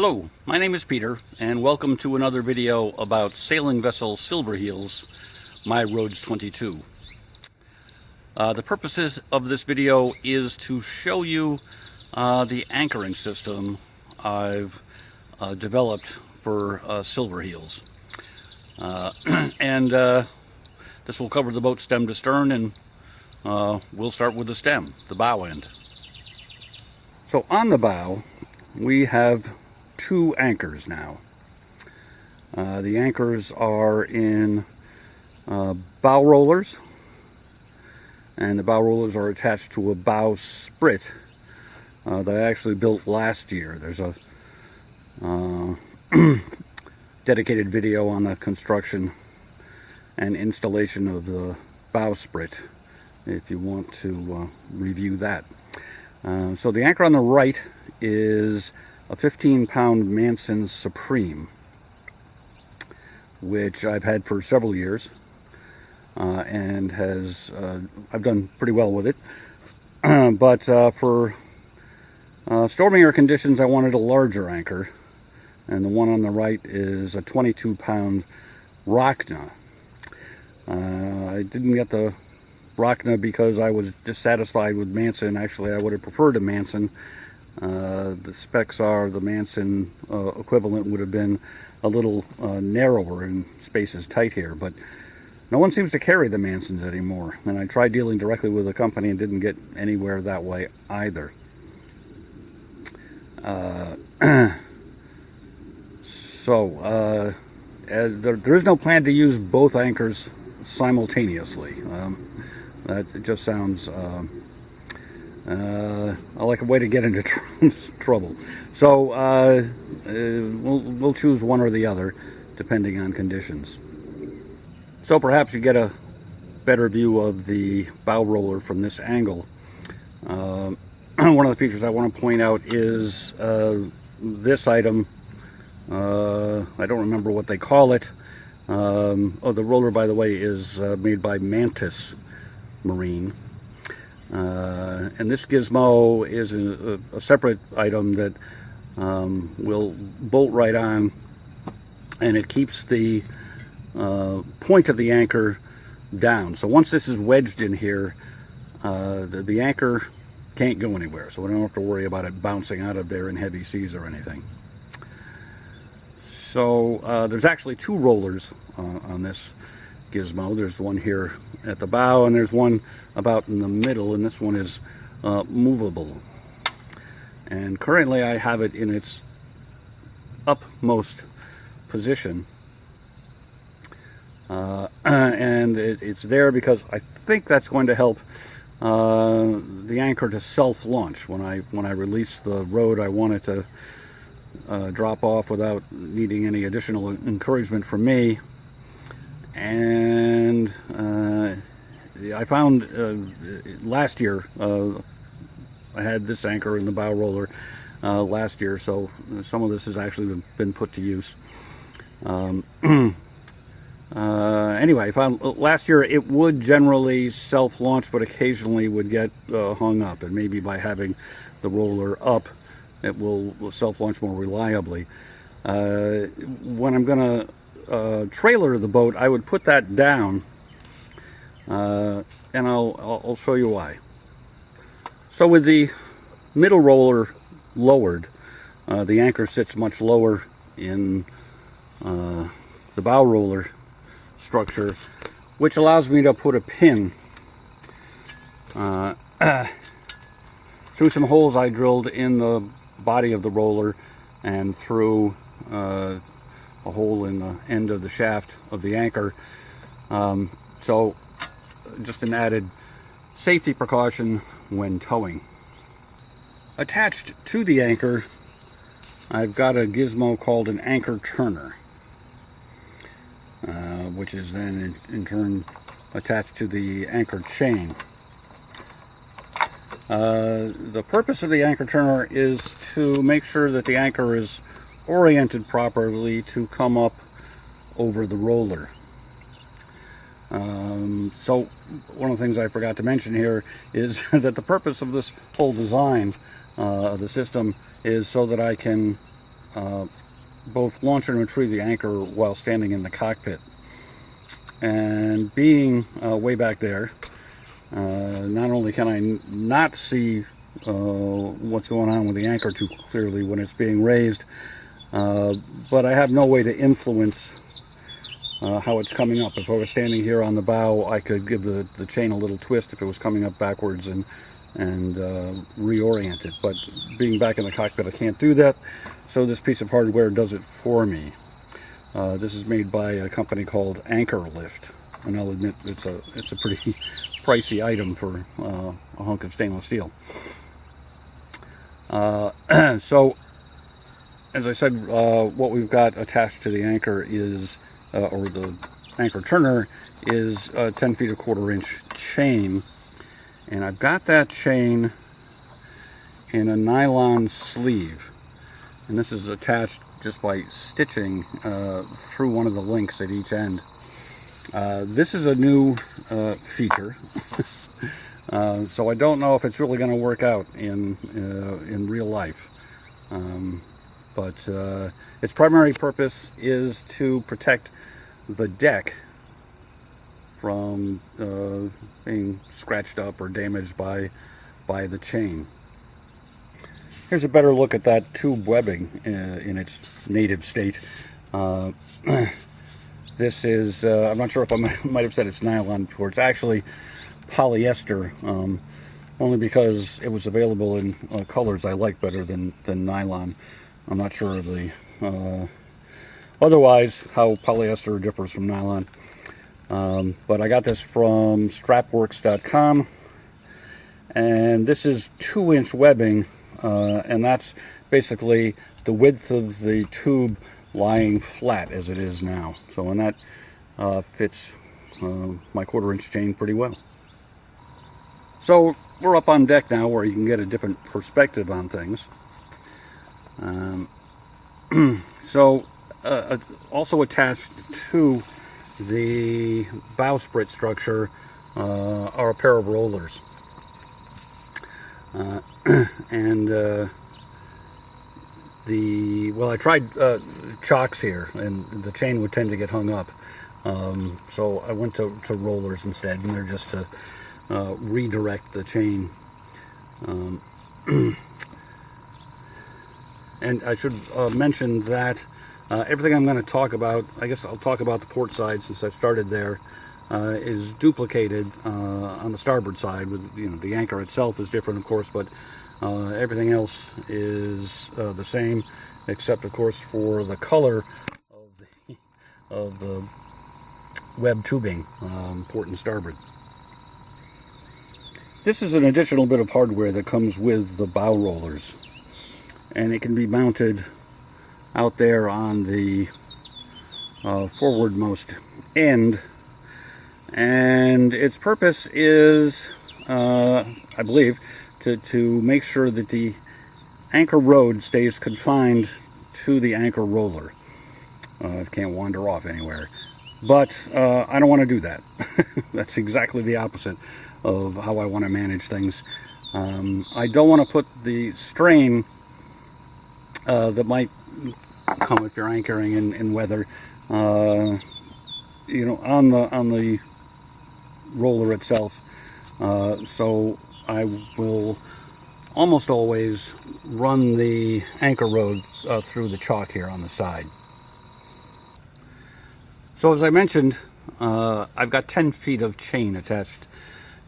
Hello, my name is Peter, and welcome to another video about sailing vessel Silverheels, My Rhodes 22. The purpose of this video is to show you the anchoring system I've developed for Silverheels. This will cover the boat stem to stern, and we'll start with the stem, the bow end. So on the bow, we have two anchors now. The anchors are in bow rollers, and the bow rollers are attached to a bow sprit that I actually built last year. There's a dedicated video on the construction and installation of the bow sprit if you want to review that. So the anchor on the right is a 15-pound Manson Supreme, which I've had for several years, and I've done pretty well with it. But for stormier conditions, I wanted a larger anchor, and the one on the right is a 22-pound Rockna. I didn't get the Rockna because I was dissatisfied with Manson. Actually, I would have preferred a Manson. The specs are the Manson equivalent would have been a little narrower, and space is tight here, but no one seems to carry the Mansons anymore, and I tried dealing directly with the company and didn't get anywhere that way either. There is no plan to use both anchors simultaneously. That just sounds like a way to get into trouble. So we'll choose one or the other depending on conditions. So perhaps you get a better view of the bow roller from this angle. One of the features I want to point out is this item. I don't remember what they call it. The roller, by the way, is made by Mantis Marine. And this gizmo is a separate item that will bolt right on, and it keeps the point of the anchor down. So once this is wedged in here, the anchor can't go anywhere, so we don't have to worry about it bouncing out of there in heavy seas or anything. So there's actually two rollers on this gizmo. There's one here at the bow, and there's one about in the middle, and this one is movable. And currently I have it in its upmost position, and it's there because I think that's going to help the anchor to self-launch. When I release the rode, I want it to drop off without needing any additional encouragement from me. And I found last year, I had this anchor in the bow roller last year, so some of this has actually been put to use. Anyway, I found last year it would generally self-launch, but occasionally would get hung up, and maybe by having the roller up, it will self-launch more reliably. When I'm going to trailer the boat, I would put that down, and I'll show you why. So with the middle roller lowered, the anchor sits much lower in the bow roller structure, which allows me to put a pin through some holes I drilled in the body of the roller and through a hole in the end of the shaft of the anchor. So just an added safety precaution when towing. Attached to the anchor, I've got a gizmo called an anchor turner, which is then in turn attached to the anchor chain. The purpose of the anchor turner is to make sure that the anchor is oriented properly to come up over the roller. So one of the things I forgot to mention here is that the purpose of this whole design of the system is so that I can both launch and retrieve the anchor while standing in the cockpit. And being way back there, not only can I not see what's going on with the anchor too clearly when it's being raised, but I have no way to influence how it's coming up. If I was standing here on the bow, I could give the chain a little twist if it was coming up backwards and reorient it. But being back in the cockpit, I can't do that. So this piece of hardware does it for me. This is made by a company called Anchor Lift, and I'll admit it's a pretty pricey item for a hunk of stainless steel. So, as I said, what we've got attached to the anchor is, or the anchor turner, is a 10 feet 1/4 inch chain, and I've got that chain in a nylon sleeve, and this is attached just by stitching through one of the links at each end. This is a new feature, so I don't know if it's really going to work out in real life. But its primary purpose is to protect the deck from being scratched up or damaged by the chain. Here's a better look at that tube webbing in its native state. This is, I'm not sure if I might have said it's nylon before. It's actually polyester, only because it was available in colors I like better than nylon. I'm not sure of the otherwise how polyester differs from nylon. But I got this from strapworks.com, and this is 2-inch webbing, and that's basically the width of the tube lying flat as it is now. So, and that fits my 1/4 inch chain pretty well. So we're up on deck now, where you can get a different perspective on things. So also attached to the bowsprit structure are a pair of rollers, and I tried chocks here, and the chain would tend to get hung up, so I went to rollers instead, and they're just to redirect the chain. And I should mention that everything I'm going to talk about, I guess I'll talk about the port side since I've started there, is duplicated on the starboard side. With the anchor itself is different, of course, but everything else is the same, except of course for the color of the web tubing, port and starboard. This is an additional bit of hardware that comes with the bow rollers, and it can be mounted out there on the forwardmost end, and its purpose is, I believe, to make sure that the anchor rod stays confined to the anchor roller. It can't wander off anywhere. But I don't want to do that. That's exactly the opposite of how I want to manage things. I don't want to put the strain that might come if you're anchoring in weather, on the roller itself. So I will almost always run the anchor rod through the chalk here on the side. So as I mentioned, I've got 10 feet of chain attached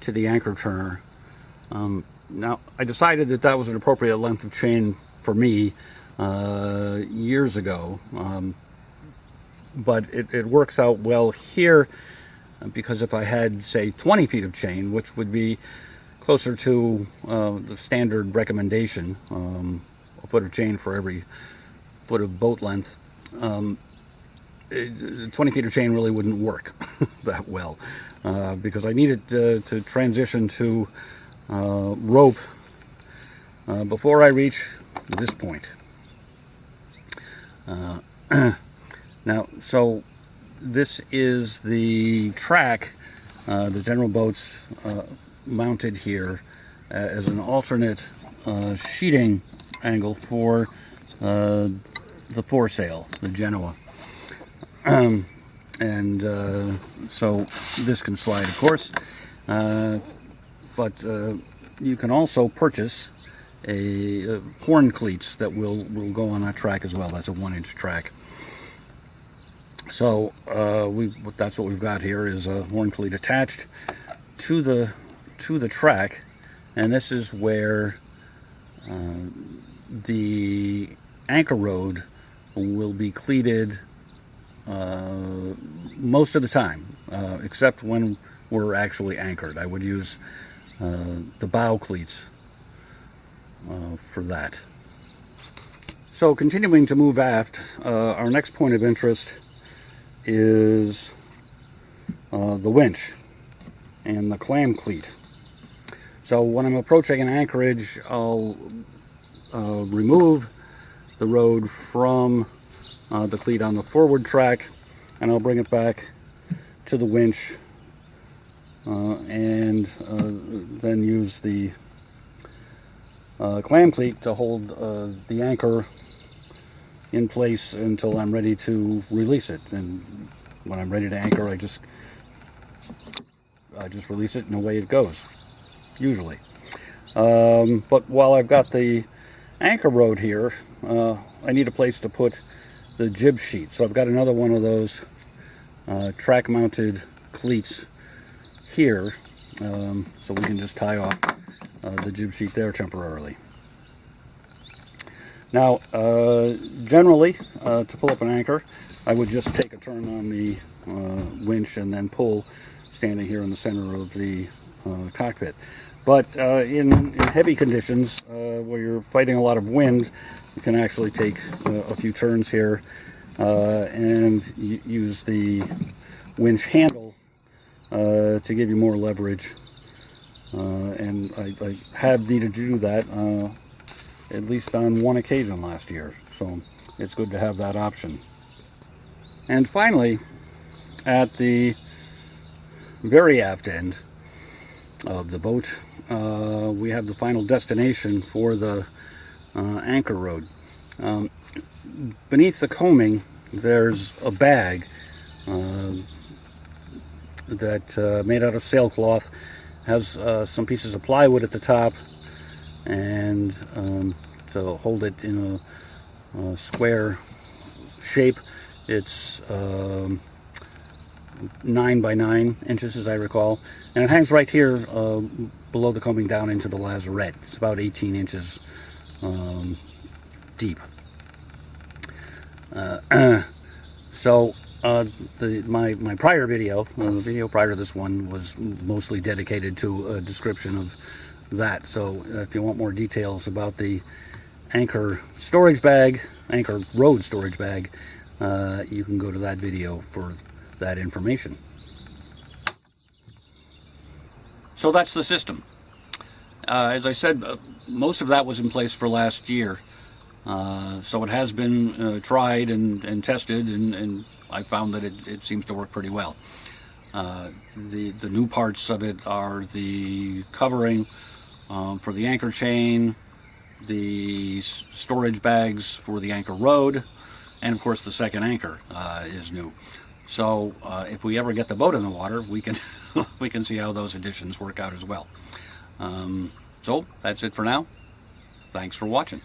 to the anchor turner. Now, I decided that was an appropriate length of chain for me years ago, but it works out well here, because if I had, say, 20 feet of chain, which would be closer to the standard recommendation, a foot of chain for every foot of boat length, 20 feet of chain really wouldn't work that well, because I needed to transition to rope before I reach this point. Now, so this is the track the General Boats mounted here as an alternate sheeting angle for the foresail, the Genoa. So this can slide, of course, but you can also purchase a horn cleats that will go on that track as well. That's a 1-inch track. So that's what we've got here, is a horn cleat attached to the track, and this is where the anchor rod will be cleated most of the time, except when we're actually anchored. I would use the bow cleats for that. So continuing to move aft, our next point of interest is the winch and the clam cleat. So when I'm approaching an anchorage, I'll remove the rod from the cleat on the forward track, and I'll bring it back to the winch and then use the clam cleat to hold the anchor in place until I'm ready to release it. And when I'm ready to anchor, I just release it and away it goes, usually. But while I've got the anchor rod here, I need a place to put the jib sheet. So I've got another one of those track mounted cleats here, so we can just tie off the jib sheet there temporarily. Now, generally, to pull up an anchor, I would just take a turn on the winch and then pull, standing here in the center of the cockpit. But in heavy conditions, where you're fighting a lot of wind, you can actually take a few turns here and use the winch handle to give you more leverage. And I have needed to do that at least on one occasion last year, so it's good to have that option. And finally, at the very aft end of the boat, we have the final destination for the anchor rod. Beneath the coaming, there's a bag that made out of sailcloth, has some pieces of plywood at the top, and to hold it in a square shape. It's 9 by 9 inches, as I recall, and it hangs right here below the coaming down into the lazarette. It's about 18 inches deep. So my prior video, the video prior to this one, was mostly dedicated to a description of that. So if you want more details about the anchor storage bag, anchor rod storage bag, you can go to that video for that information. So that's the system. As I said, most of that was in place for last year. So it has been tried and tested, and I found that it seems to work pretty well. The new parts of it are the covering for the anchor chain, the storage bags for the anchor rod, and of course the second anchor is new. So if we ever get the boat in the water, we can we can see how those additions work out as well. So that's it for now. Thanks for watching.